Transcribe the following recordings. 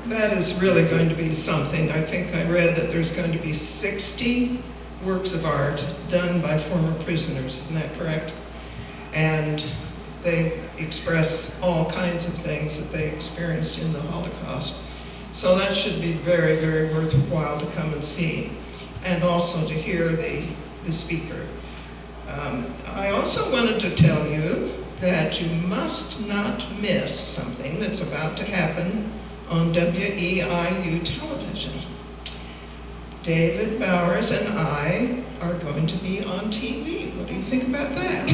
That is really going to be something. I think I read that there's going to be 60 works of art done by former prisoners, isn't that correct? And they express all kinds of things that they experienced in the Holocaust. So that should be very, very worthwhile to come and see, and also to hear the speaker. I also wanted to tell you that you must not miss something that's about to happen on WEIU television. David Bowers and I are going to be on TV. What do you think about that?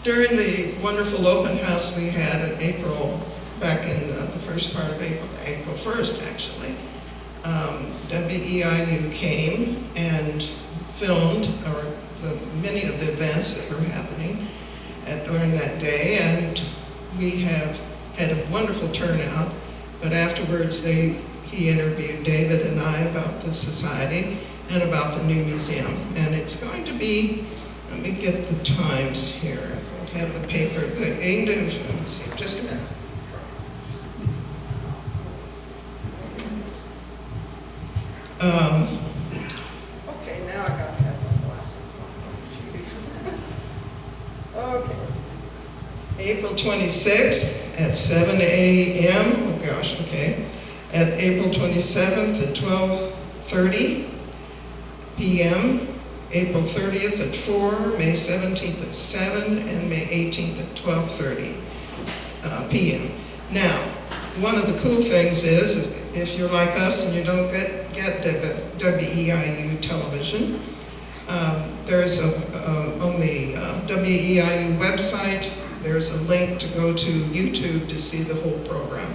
During the wonderful open house we had in April, back in the first part of April 1st actually, WEIU came and filmed many of the events that were happening during that day, and we have had a wonderful turnout. But afterwards he interviewed David and I about the society and about the new museum. And it's going to be, let me get the times here. I have the paper, just a minute. Okay, now I gotta have my glasses on. Okay. April 26th at 7 a.m. Oh gosh, okay. At April 27th at 12:30 p.m. April 30th at 4, May 17th at 7, and May 18th at 12:30 p.m. Now, one of the cool things is, if you're like us and you don't get WEIU television, there's on the WEIU website, there's a link to go to YouTube to see the whole program.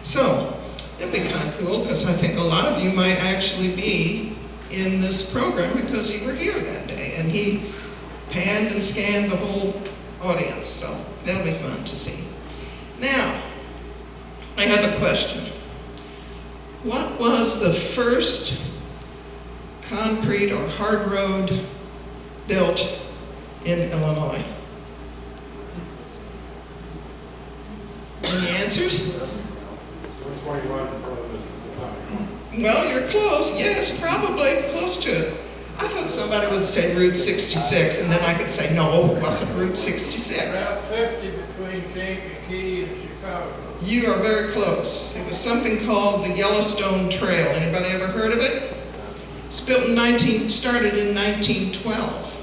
So, it'd be kind of cool, because I think a lot of you might actually be in this program because you were here that day, and he panned and scanned the whole audience, so that'll be fun to see. Now, I have a question. What was the first concrete or hard road built in Illinois? Any answers? 121 in front of this sign. Well, you're close. Yes, probably close to it. I thought somebody would say Route 66, and then I could say, no, it wasn't Route 66. Route 50 between Kankakee and Chicago. You are very close. It was something called the Yellowstone Trail. Anybody ever heard of it? It's built started in 1912.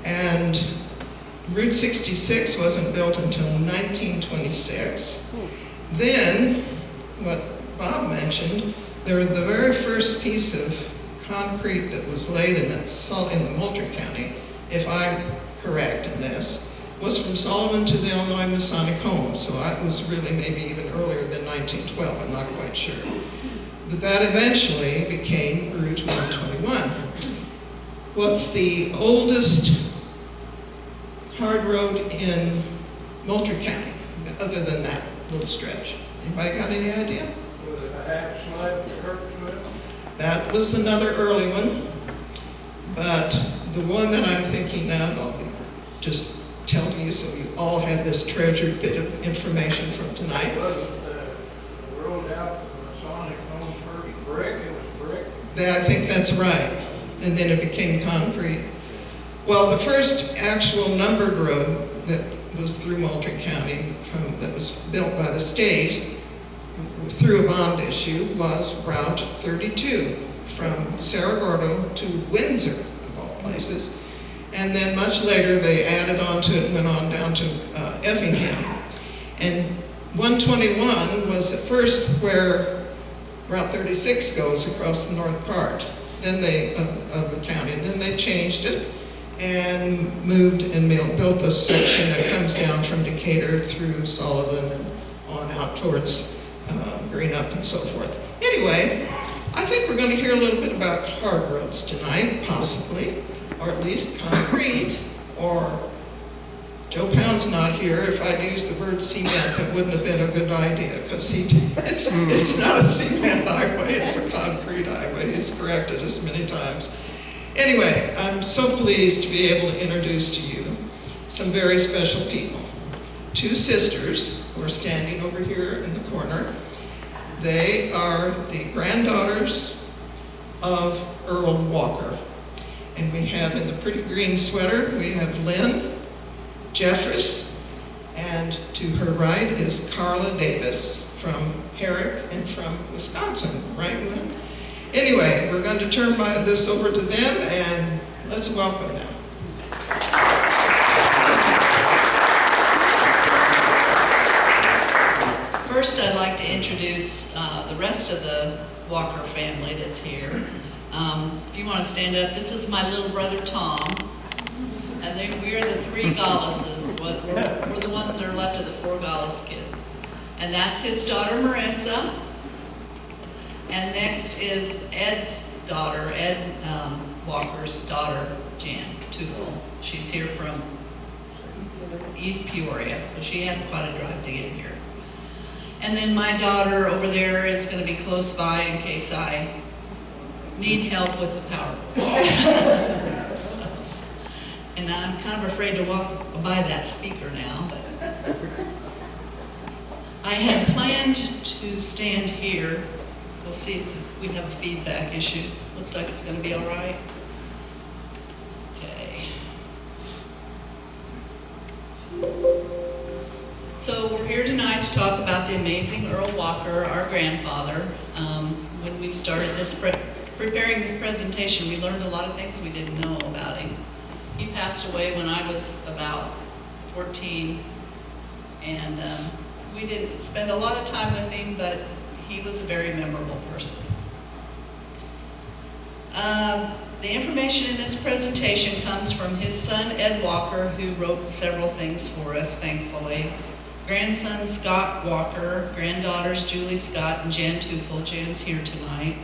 And Route 66 wasn't built until 1926. Then, what Bob mentioned, the very first piece of concrete that was laid in the Moultrie County, if I'm correct in this, was from Sullivan to the Illinois Masonic Home. So that was really maybe even earlier than 1912, I'm not quite sure. But that eventually became Route 121. What's the oldest hard road in Moultrie County, other than that little stretch? Anybody got any idea? Was it a half slab to Kirksville? That was another early one, but the one that I'm thinking of, I'll be just telling you so you all have this treasured bit of information from tonight. Wasn't the road out to the Masonic Home first brick? It was brick. I think that's right, and then it became concrete. Well, the first actual numbered road that was through Moultrie County, that was built by the state through a bond issue, was Route 32 from Cerro Gordo to Windsor, of all places. And then much later they added on to it and went on down to Effingham. And 121 was at first where Route 36 goes across the north part of the county. And then they changed it and moved and built the section that comes down from Decatur through Sullivan and on out towards Greenup and so forth. Anyway, I think we're going to hear a little bit about hard roads tonight, possibly, or at least concrete, or Joe Pound's not here. If I'd used the word cement, that wouldn't have been a good idea, because it's not a cement highway, it's a concrete highway. He's corrected us many times. Anyway, I'm so pleased to be able to introduce to you some very special people. Two sisters who are standing over here in the corner. They are the granddaughters of Earl Walker. And we have in the pretty green sweater, we have Lynn Jeffress, and to her right is Carla Davis from Herrick and from Wisconsin, right, Lynn? Anyway, we're going to turn this over to them, and let's welcome them. First, I'd like to introduce the rest of the Walker family that's here. If you want to stand up, this is my little brother Tom, and we are the three Galluses. We're the ones that are left of the four Gallus kids. And that's his daughter Marissa, and next is Ed's daughter, Ed Walker's daughter, Jan Tufel. She's here from East Peoria, so she had quite a drive to get here. And then my daughter over there is going to be close by in case I need help with the PowerPoint. So, and I'm kind of afraid to walk by that speaker now, but I had planned to stand here. We'll see if we have a feedback issue. Looks like it's going to be all right. Okay. So we're here tonight to talk about the amazing Earl Walker, our grandfather. When we started preparing this presentation, we learned a lot of things we didn't know about him. He passed away when I was about 14, and we didn't spend a lot of time with him, but he was a very memorable person. The information in this presentation comes from his son, Ed Walker, who wrote several things for us, thankfully. Grandson, Scott Walker. Granddaughters, Julie Scott and Jan Tufel. Jan's here tonight.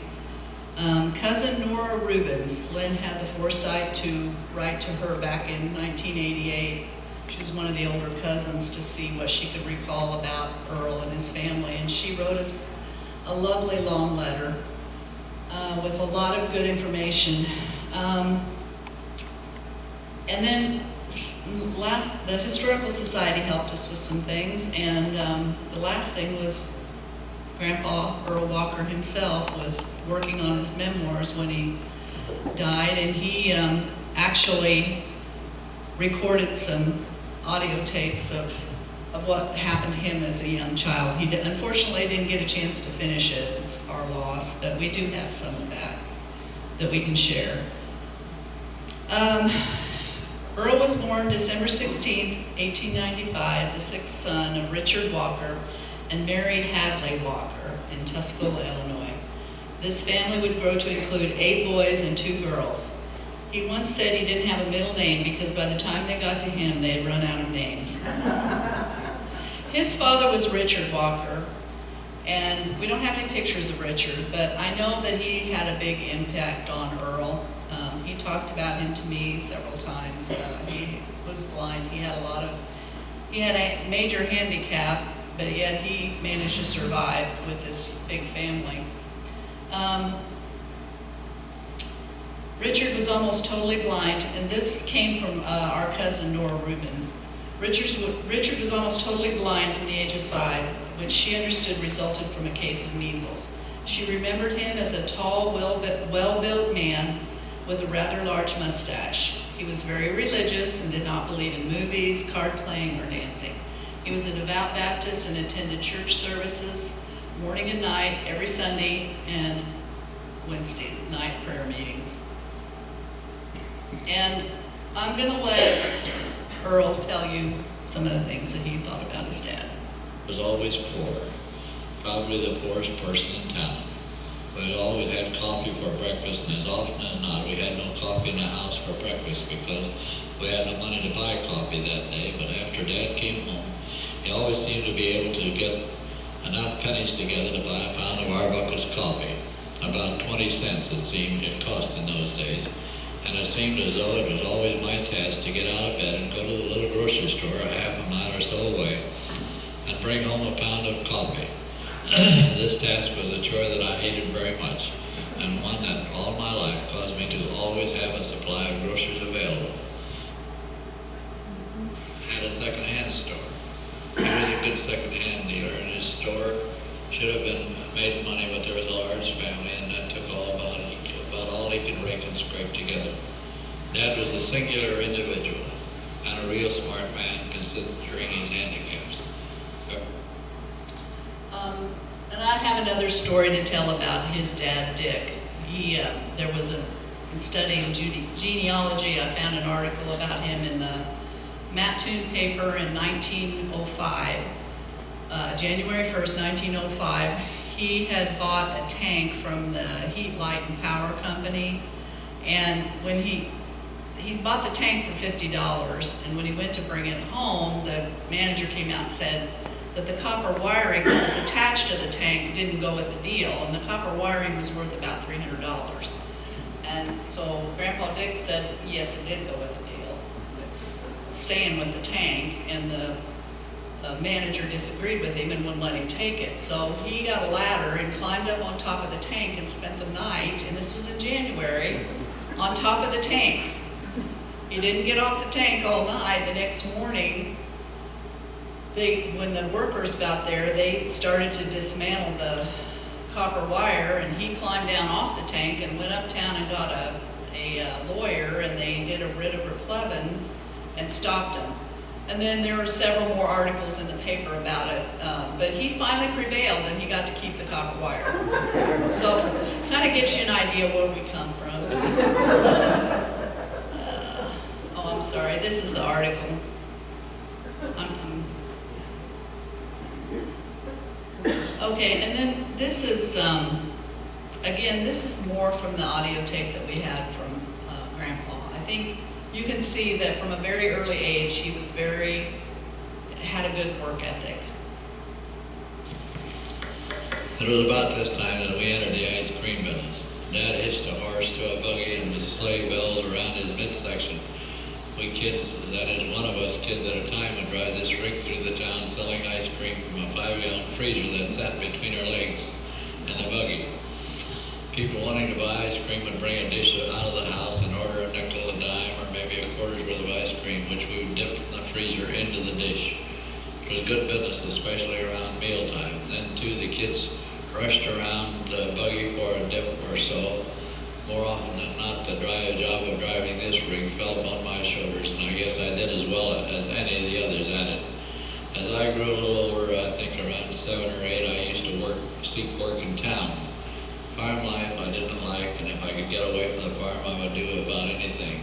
Cousin Nora Rubens. Lynn had the foresight to write to her back in 1988. She was one of the older cousins to see what she could recall about Earl and his family. And she wrote us a lovely long letter with a lot of good information. And then the Historical Society helped us with some things, and the last thing was Grandpa Earl Walker himself was working on his memoirs when he died, and he actually recorded some audio tapes of what happened to him as a young child. He unfortunately didn't get a chance to finish it. It's our loss, but we do have some of that we can share. Earl was born December 16, 1895, the sixth son of Richard Walker and Mary Hadley Walker in Tuscola, Illinois. This family would grow to include 8 boys and 2 girls. He once said he didn't have a middle name because by the time they got to him, they had run out of names. His father was Richard Walker, and we don't have any pictures of Richard, but I know that he had a big impact on Earl. He talked about him to me several times. He was blind. He had a major handicap, but yet he managed to survive with this big family. Richard was almost totally blind, and this came from our cousin Nora Rubens. Richard was almost totally blind from the age of 5, which she understood resulted from a case of measles. She remembered him as a tall, well-built man with a rather large mustache. He was very religious and did not believe in movies, card playing, or dancing. He was a devout Baptist and attended church services morning and night, every Sunday, and Wednesday night prayer meetings. And I'm going to let Earl tell you some of the things that he thought about his dad. Was always poor, probably the poorest person in town. We had always had coffee for breakfast, and as often as not, we had no coffee in the house for breakfast because we had no money to buy coffee that day. But after Dad came home, he always seemed to be able to get enough pennies together to buy a pound of Arbuckle's coffee. About 20 cents it seemed it cost in those days. And it seemed as though it was always my task to get out of bed and go to the little grocery store a half a mile or so away and bring home a pound of coffee. This task was a chore that I hated very much, and one that all my life caused me to always have a supply of groceries available. Had a second-hand store. He was a good second-hand dealer. In his store, should have been made money, but there was a large family, and that took about all he could rake and scrape together. Dad was a singular individual and a real smart man considering his handicaps. And I have another story to tell about his dad, Dick. In studying genealogy, I found an article about him in the Mattoon paper in 1905. January 1st, 1905, he had bought a tank from the Heat, Light, and Power Company, and when he bought the tank for $50, and when he went to bring it home, the manager came out and said that the copper wiring that was attached to the tank didn't go with the deal, and the copper wiring was worth about $300. And so Grandpa Dick said, yes, it did go with the deal. It's staying with the tank, and the manager disagreed with him and wouldn't let him take it. So he got a ladder and climbed up on top of the tank and spent the night, and this was in January, on top of the tank. He didn't get off the tank all night. The next morning, when the workers got there, they started to dismantle the copper wire, and he climbed down off the tank and went uptown and got a lawyer, and they did a writ of replevin and stopped him. And then there were several more articles in the paper about it, but he finally prevailed, and he got to keep the copper wire. So, kind of gives you an idea where we come from. I'm sorry, this is the article. Okay, and then this is, again, this is more from the audio tape that we had from Grandpa. I think you can see that from a very early age, he was had a good work ethic. It was about this time that we entered the ice cream business. Dad hitched a horse to a buggy and with sleigh bells around his midsection. We kids, that is one of us kids at a time, would drive this rig through the town selling ice cream from a 5-gallon freezer that sat between our legs and the buggy. People wanting to buy ice cream would bring a dish out of the house and order a nickel, a dime, or maybe a quarter's worth of ice cream, which we would dip from the freezer into the dish. It was good business, especially around mealtime. Then, too, the kids rushed around the buggy for a dip or so. More often than not, the job of driving this rig fell upon my shoulders, and I guess I did as well as any of the others at it. As I grew a little older, I think around 7 or 8, I used to seek work in town. Farm life I didn't like, and if I could get away from the farm, I would do about anything.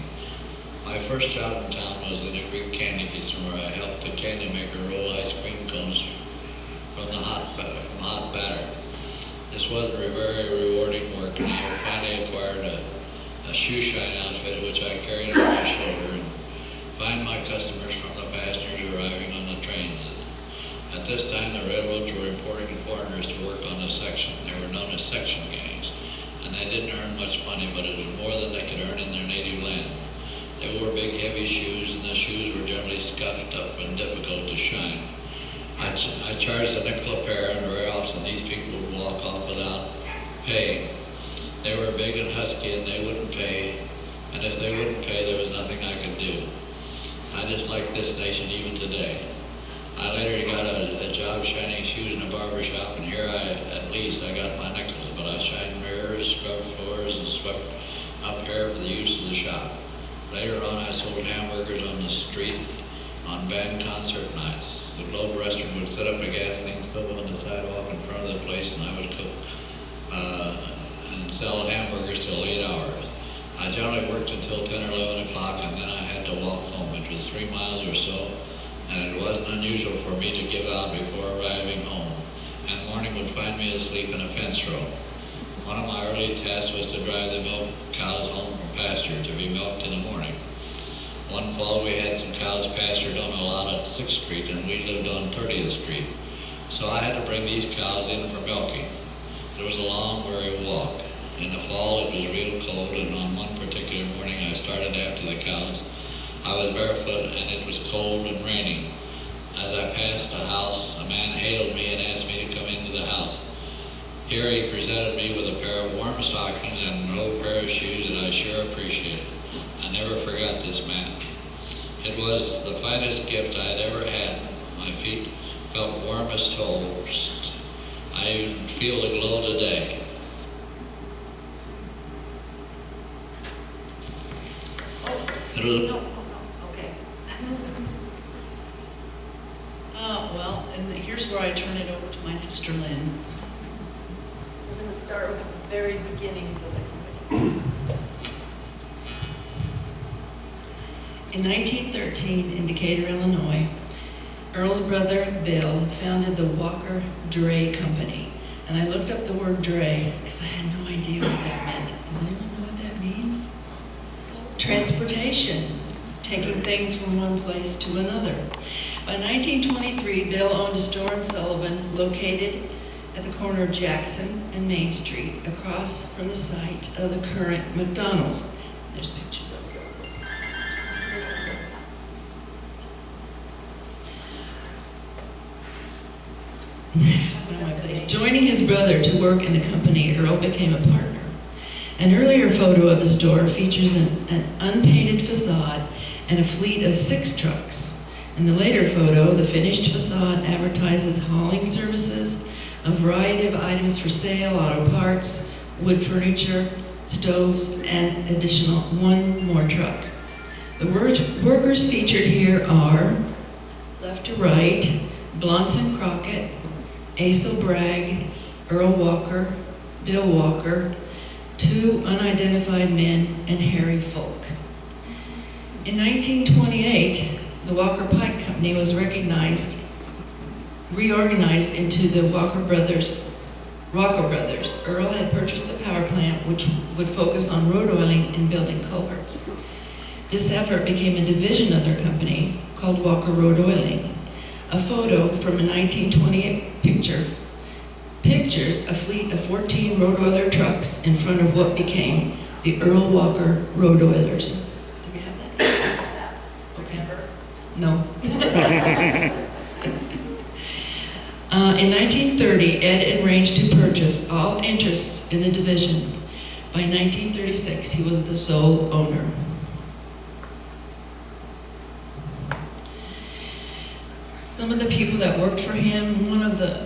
My first job in town was in a Greek candy kitchen where I helped the candy maker roll ice cream cones from hot batter. This wasn't a very rewarding work, and I finally acquired a shoe shine outfit which I carried on my shoulder and find my customers from the passengers arriving on the trains. At this time, the railroads were importing foreigners to work on the section. They were known as section gangs, and they didn't earn much money, but it was more than they could earn in their native land. They wore big, heavy shoes, and the shoes were generally scuffed up and difficult to shine. I charged a nickel a pair, and very often these people would walk off without paying. They were big and husky, and they wouldn't pay, and if they wouldn't pay, there was nothing I could do. I dislike this nation even today. I later got a job shining shoes in a barber shop, and here at least I got my nickels, but I shined mirrors, scrubbed floors, and swept up hair for the use of the shop. Later on, I sold hamburgers on the street on band concert nights. The Globe restaurant would set up a gasoline stove on the sidewalk in front of the place, and I would cook and sell hamburgers till late hours. I generally worked until 10 or 11 o'clock, and then I had to walk home. It was 3 miles or so, and it wasn't unusual for me to give out before arriving home, and morning would find me asleep in a fence row. One of my early tasks was to drive the milk cows home from pasture to be milked in the morning. One fall we had some cows pastured on a lot at 6th Street, and we lived on 30th Street. So I had to bring these cows in for milking. It was a long, weary walk. In the fall it was real cold, and on one particular morning I started after the cows. I was barefoot, and it was cold and raining. As I passed the house, a man hailed me and asked me to come into the house. Here he presented me with a pair of warm stockings and an old pair of shoes that I sure appreciated. I never forgot this man. It was the finest gift I had ever had. My feet felt warm as toast, I feel the glow today. It was No, okay. Well, and here's where I turn it over to my sister Lynn. We're going to start with the very beginnings of the company. In 1913, in Decatur, Illinois, Earl's brother Bill founded the Walker Dray Company. And I looked up the word dray because I had no idea what that meant. Does anyone know what that means? Transportation, taking things from one place to another. By 1923, Bill owned a store in Sullivan located at the corner of Jackson and Main Street, across from the site of the current McDonald's. There's pictures of it. Joining his brother to work in the company, Earl became a partner. An earlier photo of the store features an unpainted facade and a fleet of 6 trucks. In the later photo, the finished facade advertises hauling services, a variety of items for sale, auto parts, wood furniture, stoves, and additional 1 more truck. The workers featured here are, left to right, Blonson Crockett, Asa Bragg, Earl Walker, Bill Walker, 2 unidentified men, and Harry Folk. In 1928, the Walker Pike Company was reorganized into the Rocco Brothers. Earl had purchased the power plant, which would focus on road oiling and building culverts. This effort became a division of their company called Walker Road Oiling. A photo from a 1928 pictures a fleet of 14 road oiler trucks in front of what became the Earl Walker Road Oilers. Do we have that? Okay. No. In 1930, Ed arranged to purchase all interests in the division. By 1936, he was the sole owner. Some of the people that worked for him, one of the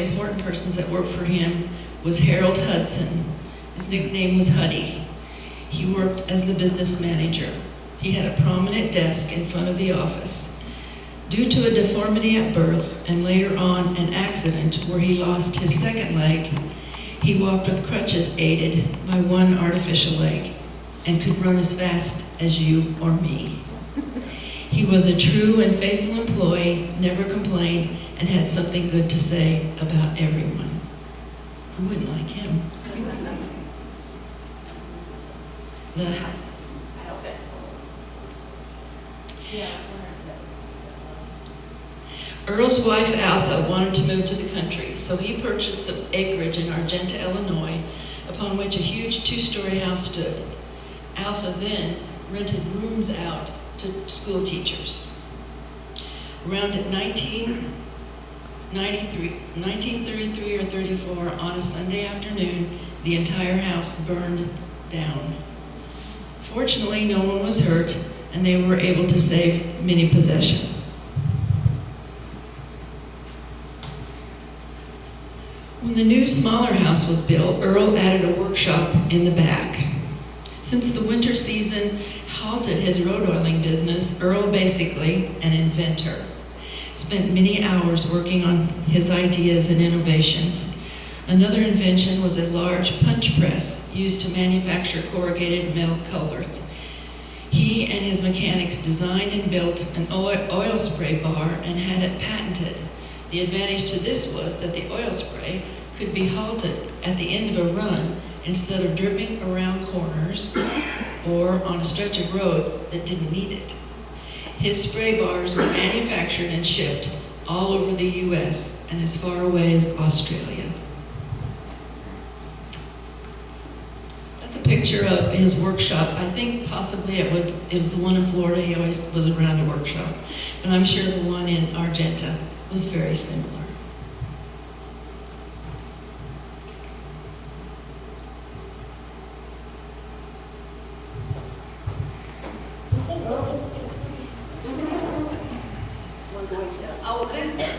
important persons that worked for him was Harold Hudson. His nickname was Huddy. He worked as the business manager. He had a prominent desk in front of the office. Due to a deformity at birth and later on an accident where he lost his second leg, he walked with crutches aided by 1 artificial leg and could run as fast as you or me. He was a true and faithful employee, never complained, and had something good to say about everyone. Who wouldn't like him? Earl's wife, Alpha, wanted to move to the country, so he purchased some acreage in Argenta, Illinois, upon which a huge 2-story house stood. Alpha then rented rooms out to school teachers. Around 1933 or 34, on a Sunday afternoon, the entire house burned down. Fortunately, no one was hurt, and they were able to save many possessions. When the new, smaller house was built, Earl added a workshop in the back. Since the winter season halted his road oiling business, Earl, basically an inventor, spent many hours working on his ideas and innovations. Another invention was a large punch press used to manufacture corrugated metal culverts. He and his mechanics designed and built an oil spray bar and had it patented. The advantage to this was that the oil spray could be halted at the end of a run instead of dripping around corners or on a stretch of road that didn't need it. His spray bars were manufactured and shipped all over the U.S. and as far away as Australia. That's a picture of his workshop. I think possibly it was the one in Florida. He always was around a workshop. And I'm sure the one in Argenta was very similar.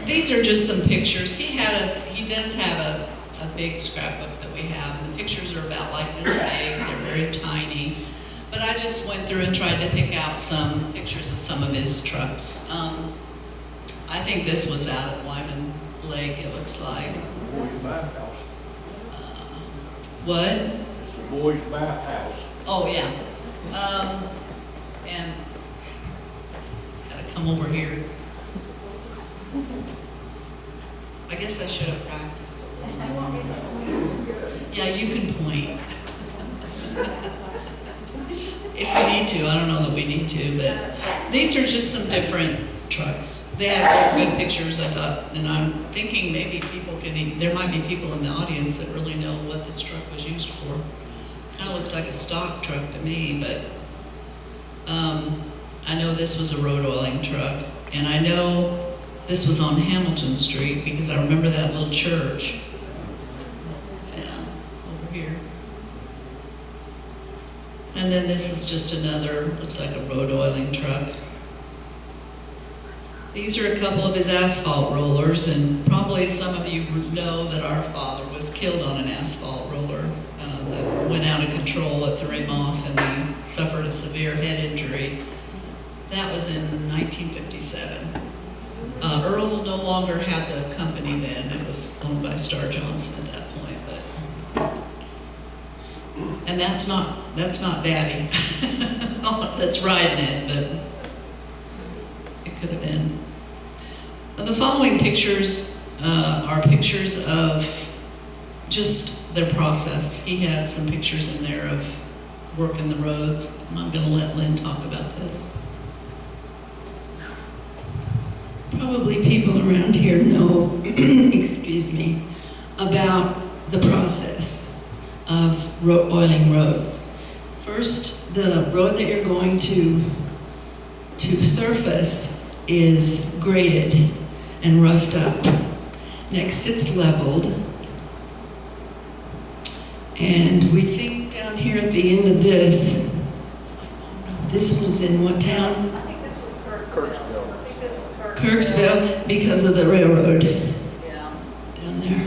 These are just some pictures. He he does have a big scrapbook that we have, and the pictures are about like this big, they're very tiny. But I just went through and tried to pick out some pictures of some of his trucks. I think this was out at Wyman Lake, it looks like. Boys bathhouse. What? Boys bathhouse. Oh, yeah. And gotta come over here. I guess I should have practiced a little more. Yeah, you can point. If we need to, I don't know that we need to, but these are just some different trucks. They have good pictures, I thought, and I'm thinking maybe people can, there might be people in the audience that really know what this truck was used for. Kind of looks like a stock truck to me, but I know this was a road oiling truck, and I know this was on Hamilton Street because I remember that little church. Yeah, over here. And then this is just another, looks like a road oiling truck. These are a couple of his asphalt rollers, and probably some of you know that our father was killed on an asphalt roller that went out of control at the rim off, and he suffered a severe head injury. That was in 1957. Earl no longer had the company then. It was owned by Star Johnson at that point, but. And that's not Daddy. That's riding it, but it could have been. The following pictures are pictures of just their process. He had some pictures in there of working the roads. I'm going to let Lynn talk about this. Probably people around here know, excuse me, about the process of oiling roads. First, the road that you're going to surface is graded and roughed up. Next, it's leveled. And we think down here at the end of this was in what town? I think this was Kirksville. I think this is Kirksville. Kirksville, because of the railroad Yeah. down there.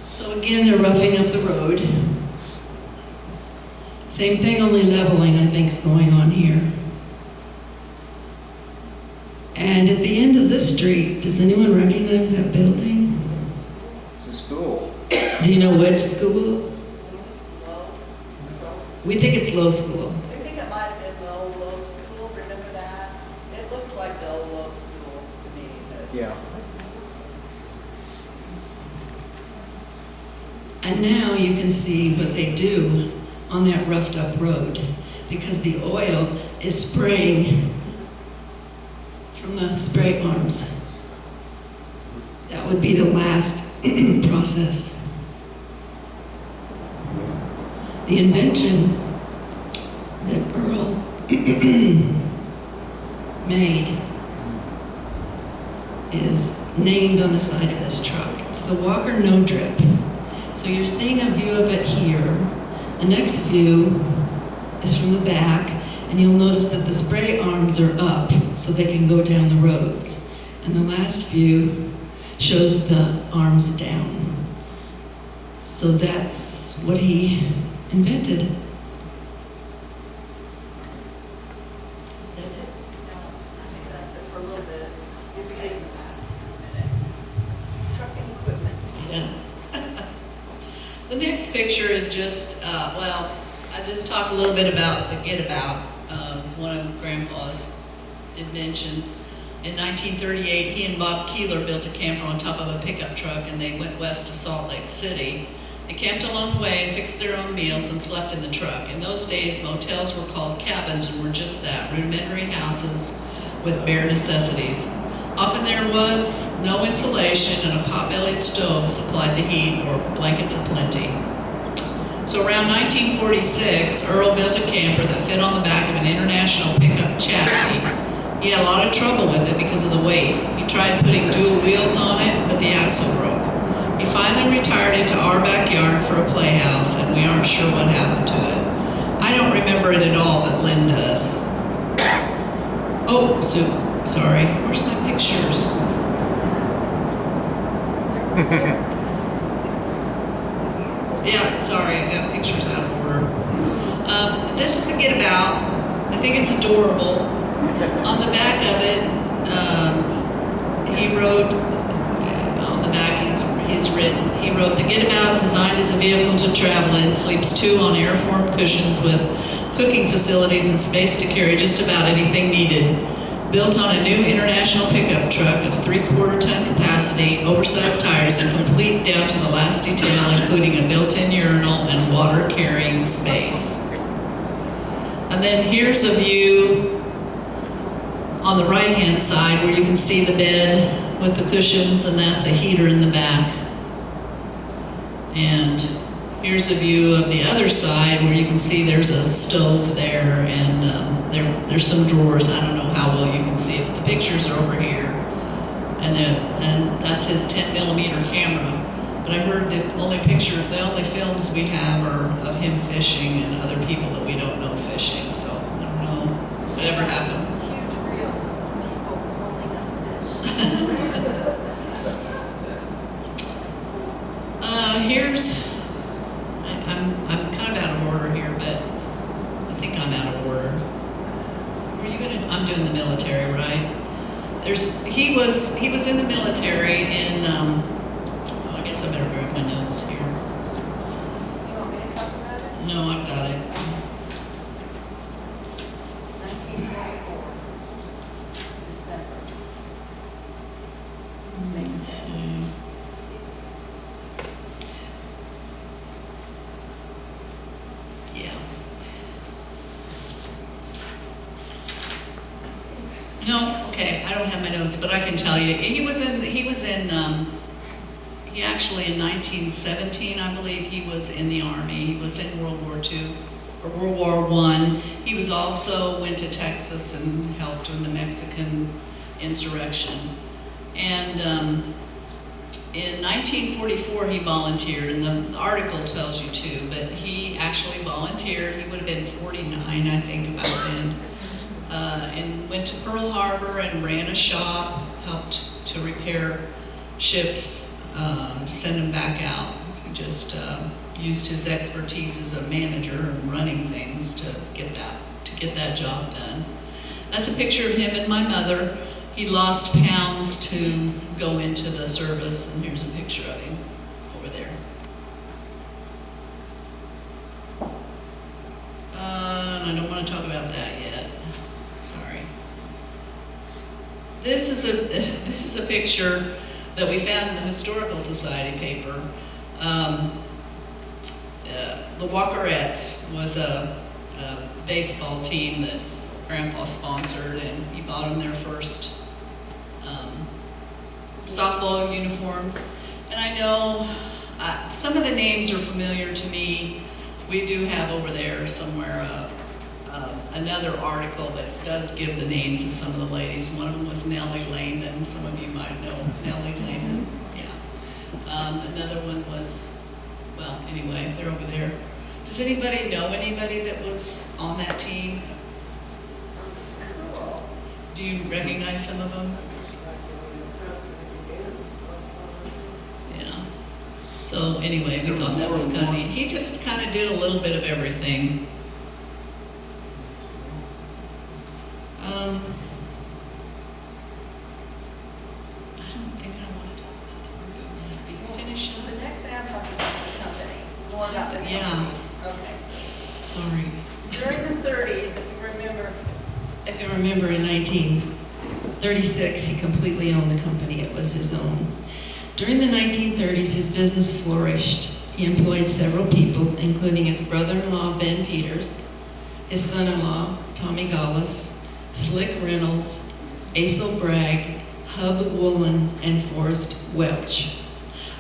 So again, they're roughing up the road. Same thing, only leveling, I think, is going on here. And at the end of this street, does anyone recognize that building? It's a school. Do you know which school? It's low. We think it's Low School. I think it might have been the old Low School, remember that? It looks like the old Low School to me, but. Yeah. And now you can see what they do on that roughed up road, because the oil is spraying from the spray arms. That would be the last process. The invention that Earl made is named on the side of this truck. It's the Walker No Drip. So you're seeing a view of it here. The next view is from the back, and you'll notice that the spray arms are up so they can go down the roads. And the last view shows the arms down. So that's what he invented. No, I think that's it for a little bit. You'll be getting back in a minute. Trucking equipment. Yes. The next picture is just, well, I just talked a little bit about the Get About. It's one of Grandpa's inventions. In 1938, he and Bob Keeler built a camper on top of a pickup truck, and they went west to Salt Lake City. They camped along the way and fixed their own meals and slept in the truck. In those days, motels were called cabins and were just that, rudimentary houses with bare necessities. Often there was no insulation, and a pot-bellied stove supplied the heat, or blankets aplenty. So around 1946, Earl built a camper that fit on the back of an International pickup chassis. He had a lot of trouble with it because of the weight. He tried putting dual wheels on it, but the axle broke. He finally retired it to our backyard for a playhouse, and we aren't sure what happened to it. I don't remember it at all, but Lynn does. Oh, sorry, where's my pictures? Yeah, sorry, I got pictures out of order. This is the Get About. I think it's adorable. On the back of it, he wrote, on the back he's written, he wrote, "The Get About, designed as a vehicle to travel in, sleeps 2 on airformed cushions with cooking facilities and space to carry just about anything needed. Built on a new international pickup truck of 3/4 ton capacity, oversized tires, and complete down to the last detail, including a built-in urinal and water carrying space." And then here's a view on the right-hand side where you can see the bed with the cushions, and that's a heater in the back. And here's a view of the other side where you can see there's a stove there, and there's some drawers. I don't know how well you can see it, but the pictures are over here. And that's his 10mm camera. But I heard the only films we have are of him fishing and other people that we don't know fishing, so I don't know whatever happened. Huge reels of people holding up fish. I'm kind of out of order here, but I think I'm out of order. I'm doing the military, right? He was in the military in, I guess I better grab my notes here. Do you want me to talk about it? No, I've got it. 1944, December. Makes Let's sense. see. Yeah. No, okay, I don't have my notes, but I can tell you, he actually in 1917, I believe, he was in the Army. He was in World War II, or World War I. He was also went to Texas and helped in the Mexican insurrection. And in 1944, he volunteered, and the article tells you too, but he actually volunteered. He would have been 49, I think, about then. And went to Pearl Harbor and ran a shop, helped to repair ships, send them back out. He just used his expertise as a manager and running things to get that job done. That's a picture of him and my mother. He lost pounds to go into the service, and here's a picture of him over there. And I don't want to talk about that yet. Sorry. This is a picture that we found in the Historical Society paper. The Walkerettes was a baseball team that Grandpa sponsored, and he bought them their first softball uniforms. And I know some of the names are familiar to me. We do have over there somewhere another article that does give the names of some of the ladies. One of them was Nellie Lehman. Some of you might know Nellie Lehman. Yeah. Another one was, well, anyway, they're over there. Does anybody know anybody that was on that team? Cool. Do you recognize some of them? Yeah. So anyway, we thought that was kind of neat. He just kind of did a little bit of everything. I don't think I want to talk about the recruitment. Did you finish The up? next thing I'm talking about is the company, more about the company. Yeah. Okay. Sorry. During the 30s, if you remember, If you remember, in 1936, he completely owned the company. It was his own. During the 1930s, his business flourished. He employed several people, including his brother-in-law, Ben Peters, his son-in-law, Tommy Gallus, Slick Reynolds, Asel Bragg, Hub Woolen, and Forrest Welch.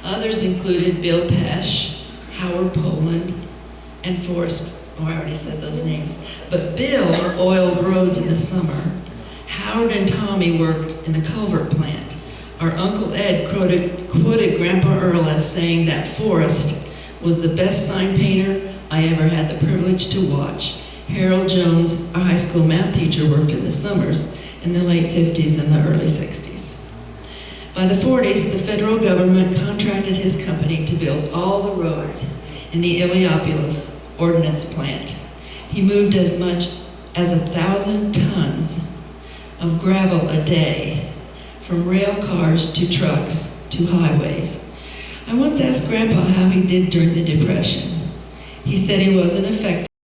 Others included Bill Pesh, Howard Poland, and Forrest, I already said those names. But Bill oiled roads in the summer. Howard and Tommy worked in the culvert plant. Our Uncle Ed quoted Grandpa Earl as saying that Forrest was the best sign painter I ever had the privilege to watch. Harold Jones, a high school math teacher, worked in the summers in the late 50s and the early 60s. By the 40s, the federal government contracted his company to build all the roads in the Illiopolis Ordnance Plant. He moved as much as 1,000 tons of gravel a day, from rail cars to trucks to highways. I once asked Grandpa how he did during the Depression. He said he wasn't affected